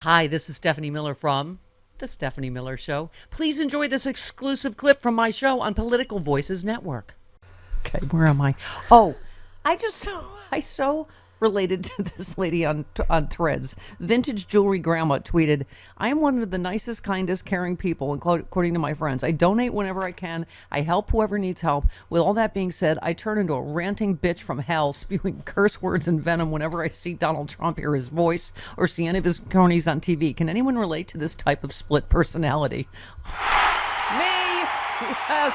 Hi, this is Stephanie Miller from The Stephanie Miller Show. Please enjoy this exclusive clip from my show on Political Voices Network. Okay, where am I? Oh, I so related to this lady on Threads. Vintage Jewelry Grandma tweeted, "I am one of the nicest, kindest, caring people, according to my friends. I donate whenever I can. I help whoever needs help. With all that being said, I turn into a ranting bitch from hell, spewing curse words and venom whenever I see Donald Trump, hear his voice, or see any of his cronies on TV. Can anyone relate to this type of split personality?" Me! Yes!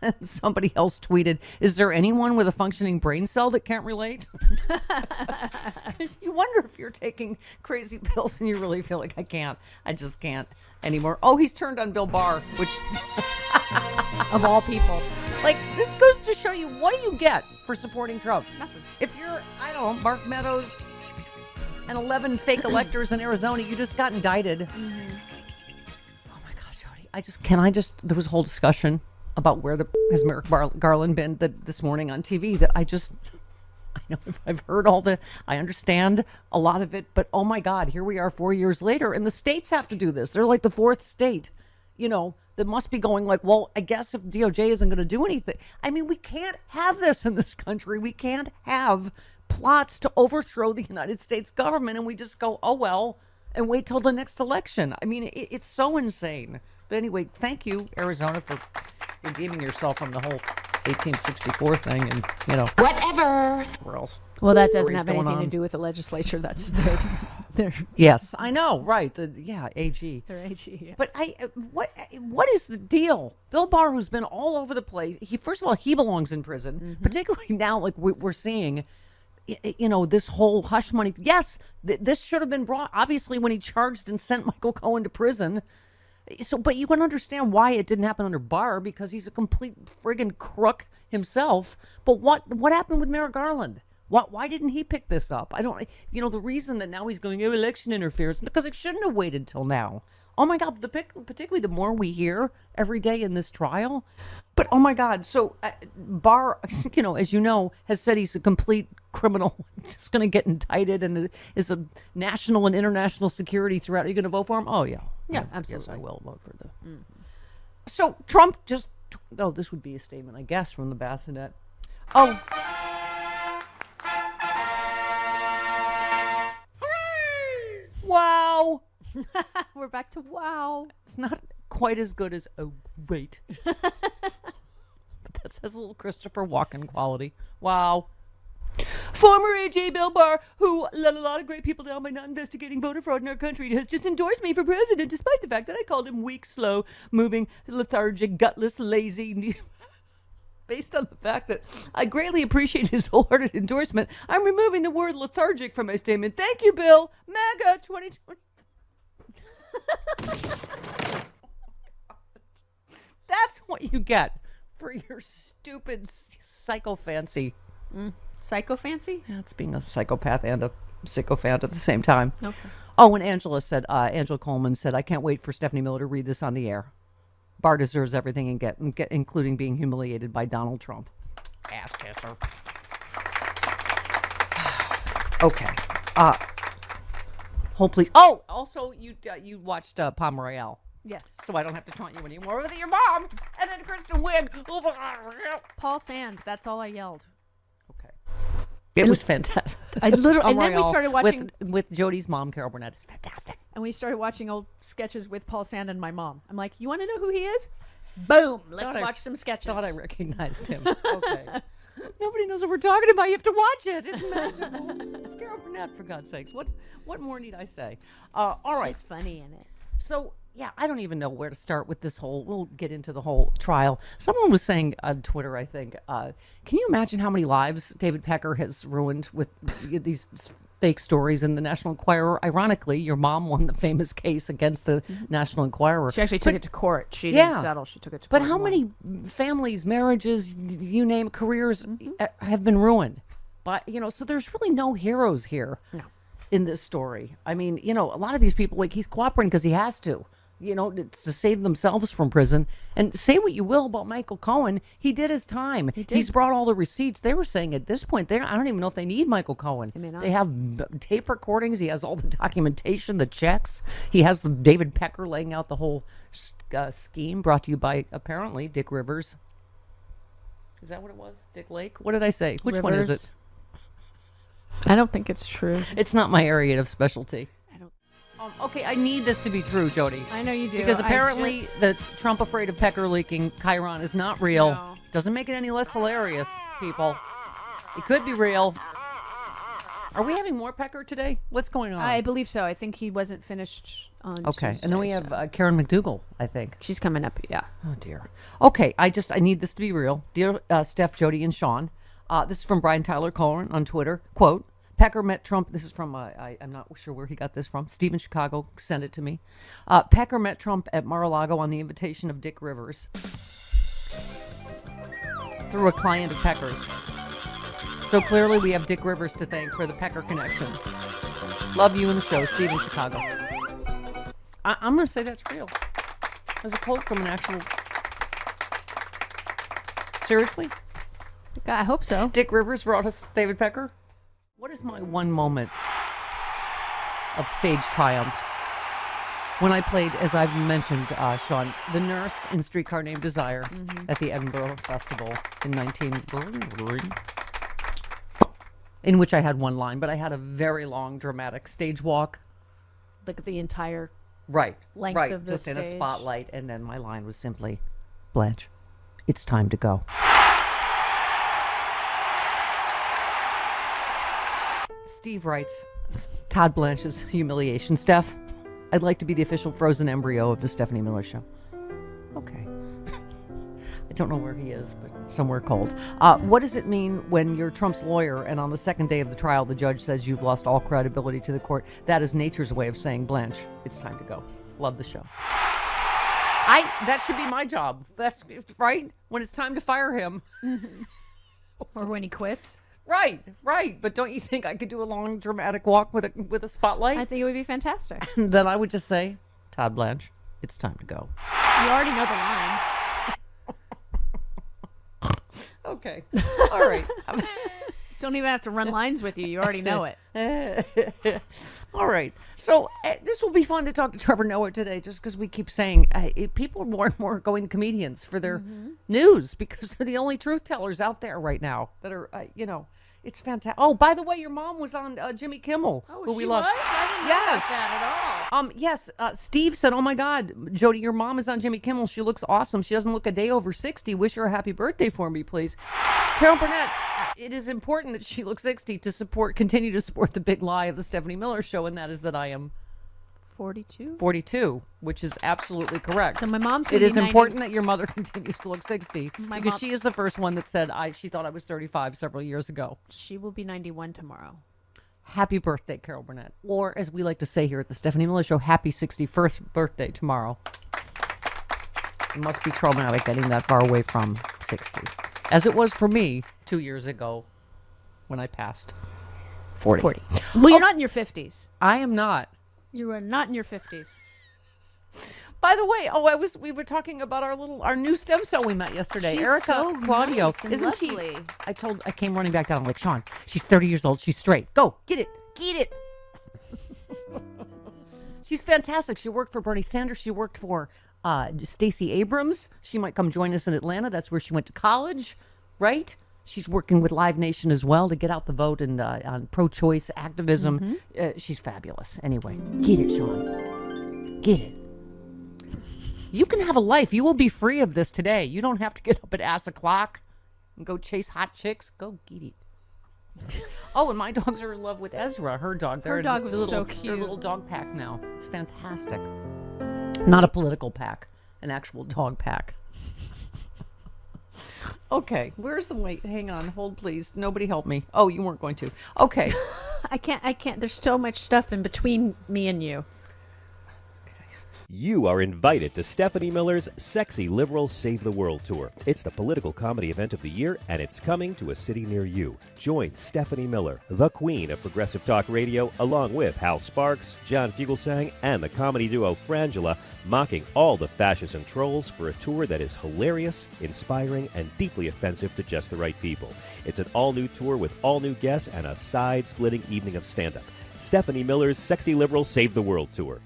And somebody else tweeted, "Is there anyone with a functioning brain cell that can't relate?" Because you wonder if you're taking crazy pills and you really feel like, I just can't anymore. Oh, he's turned on Bill Barr, which Of all people. like, this goes to show you, what do you get for supporting Trump? Nothing. If you're, I don't know, Mark Meadows and 11 fake electors in Arizona, you just got indicted. Oh my God, Jody, there was a whole discussion about where has Merrick Garland been this morning on TV that I know I've heard I understand a lot of it, but oh my God, here we are 4 years later and the states have to do this. They're like the fourth state, that must be going like, well, I guess if DOJ isn't going to do anything. I mean, we can't have this in this country. We can't have plots to overthrow the United States government and we just go, oh well, and wait till the next election. I mean, it's so insane. But anyway, thank you, Arizona, for redeeming yourself from the whole 1864 thing, and Whatever. where else? Well, that doesn't Stories have going anything to on. do with the legislature. That's their Yes, I know, right? AG. their AG. Yeah. But what is the deal? Bill Barr, who's been all over the place. First of all, he belongs in prison, particularly now, like we're seeing. This whole hush money. Yes, this should have been brought, obviously, when he charged and sent Michael Cohen to prison. So, but you can understand why it didn't happen under Barr, because he's a complete friggin' crook himself. But what happened with Merrick Garland? Why didn't he pick this up? I don't. The reason that now he's going, election interference, because it shouldn't have waited till now. Oh my God, particularly the more we hear every day in this trial. But oh my God, so Barr, as you know, has said he's a complete criminal, just going to get indicted and is a national and international security threat. Are you going to vote for him? Oh yeah, Yeah, Yes, absolutely. I will vote for the. So Trump just. Oh, this would be a statement, I guess, from the bassinet. Oh. Wow. We're back to wow. It's not quite as good as oh wait. But that says a little Christopher Walken quality. Wow. Former AG Bill Barr, who let a lot of great people down by not investigating voter fraud in our country, has just endorsed me for president, despite the fact that I called him weak, slow, moving, lethargic, gutless, lazy. Based on the fact that I greatly appreciate his wholehearted endorsement, I'm removing the word lethargic from my statement. Thank you, Bill. MAGA 2020. That's what you get for your stupid psycho fancy. Psycho fancy? That's being a psychopath and a sycophant at the same time. Okay. Oh, and Angela Coleman said, "I can't wait for Stephanie Miller to read this on the air. Barr deserves everything and get including being humiliated by Donald Trump." Ass kisser. Okay. Hopefully. Oh, also you watched Palm Royale, Yes. so I don't have to taunt you anymore with your mom and then Kristen Wiig. Paul Sand. That's all I yelled. Okay. It was fantastic. I literally, Palm and then we Royale started watching, with Jody's mom, Carol Burnett. It's fantastic. and we started watching old sketches with Paul Sand and my mom. I'm like, you want to know who he is? Boom. Let's Thought I- watch some sketches. Thought I recognized him. Okay. Nobody knows what we're talking about. You have to watch it. It's magical. It's Carol Burnett, for God's sakes. What more need I say? All right. She's funny in it. So, yeah, I don't even know where to start with this whole. We'll get into the whole trial. Someone was saying on Twitter, I think, can you imagine how many lives David Pecker has ruined with these fake stories in the National Enquirer? Ironically, your mom won the famous case against the National Enquirer. She actually took it to court. She Yeah. didn't settle. She took it to But court. how and won. many families, marriages, you name it, careers have been ruined? But, so there's really no heroes here No. in this story. I mean, a lot of these people, like, he's cooperating because he has to. It's to save themselves from prison. And say what you will about Michael Cohen, he did his time. He's brought all the receipts. They were saying at this point, I don't even know if they need Michael Cohen. They may not. They have tape recordings. He has all the documentation, the checks. He has David Pecker laying out the whole scheme, brought to you by, apparently, Dick Rivers. Is that what it was? Dick Lake? What did I say? Which one is it? I don't think it's true. It's not my area of specialty. Okay, I need this to be true, Jody. I know you do. Because apparently the Trump afraid of Pecker leaking Chiron is not real. No. Doesn't make it any less hilarious, people. It could be real. Are we having more Pecker today? What's going on? I believe so. I think he wasn't finished on Tuesday, and then we have Karen McDougal, I think. she's coming up, yeah. Oh, dear. Okay, I need this to be real. Dear Steph, Jody, and Sean, this is from Brian Tyler Cohen on Twitter. Quote, Pecker met Trump. This is from, I'm not sure where he got this from. Steve in Chicago sent it to me. Pecker met Trump at Mar-a-Lago on the invitation of Dick Rivers through a client of Pecker's. So clearly we have Dick Rivers to thank for the Pecker connection. Love you in the show, Steve in Chicago. I'm going to say that's real. There's a quote from an actual... Seriously? I hope so. Dick Rivers brought us David Pecker? What is my one moment of stage triumph? When I played, as I've mentioned, Sean, the nurse in Streetcar Named Desire at the Edinburgh Festival in 19... in which I had one line, but I had a very long, dramatic stage walk. Like the entire length of the just in a stage. spotlight, and then my line was simply, Blanche, it's time to go. Steve writes, Todd Blanche's humiliation. Steph, I'd like to be the official frozen embryo of the Stephanie Miller Show. Okay. I don't know where he is, but somewhere cold. What does it mean when you're Trump's lawyer and on the second day of the trial, the judge says you've lost all credibility to the court? That is nature's way of saying, Blanche, it's time to go. Love the show. That should be my job. That's right. When it's time to fire him. Or when he quits. Right. But don't you think I could do a long dramatic walk with a spotlight? I think it would be fantastic. Then I would just say, Todd Blanche, it's time to go. You already know the line. Okay. All right. Don't even have to run lines with you. You already know it. All right. So this will be fun to talk to Trevor Noah today, just because we keep saying people are more and more going to comedians for their news because they're the only truth tellers out there right now that are, it's fantastic. Oh, by the way, your mom was on Jimmy Kimmel, who we love. I didn't know about that at all. Yes. Steve said, "Oh my God, Jody, your mom is on Jimmy Kimmel. She looks awesome. She doesn't look a day over 60. Wish her a happy birthday for me, please." Carol Burnett, it is important that she looks 60 to continue to support the big lie of the Stephanie Miller Show, and that is that I am 42, which is absolutely correct. So my mom's It gonna is be 90 important that your mother continues to look 60 My because mom- she is the first one that said she thought I was 35 several years ago. She will be 91 tomorrow. Happy birthday, Carol Burnett. Or, as we like to say here at the Stephanie Miller Show, happy 61st birthday tomorrow. It must be traumatic getting that far away from 60. As it was for me 2 years ago when I passed 40. Well, you're not in your 50s. I am not. You are not in your 50s. By the way, we were talking about our new stem cell we met yesterday. She's Erica so Claudio. nice and Isn't lovely. she? I came running back down. I'm like, Sean, she's 30 years old. She's straight. Go, get it. She's fantastic. She worked for Bernie Sanders. She worked for Stacey Abrams. She might come join us in Atlanta. That's where she went to college, right? She's working with Live Nation as well to get out the vote and on pro-choice activism. She's fabulous. Anyway, get it, Sean. Get it. You can have a life. You will be free of this today. You don't have to get up at ass o'clock and go chase hot chicks. Go get it. Oh, and my dogs are in love with Ezra, her dog. Her dog was so They're cute. a little dog pack now. It's fantastic. Not a political pack, an actual dog pack. Okay, where's the wait? Hang on, hold please. Nobody help me. Oh, you weren't going to. Okay. I can't. There's so much stuff in between me and you. You are invited to Stephanie Miller's Sexy Liberal Save the World Tour. It's the political comedy event of the year, and it's coming to a city near you. Join Stephanie Miller, the queen of progressive talk radio, along with Hal Sparks, John Fugelsang, and the comedy duo Frangela, mocking all the fascists and trolls for a tour that is hilarious, inspiring, and deeply offensive to just the right people. It's an all-new tour with all new guests and a side-splitting evening of stand-up. Stephanie Miller's Sexy Liberal Save the World Tour.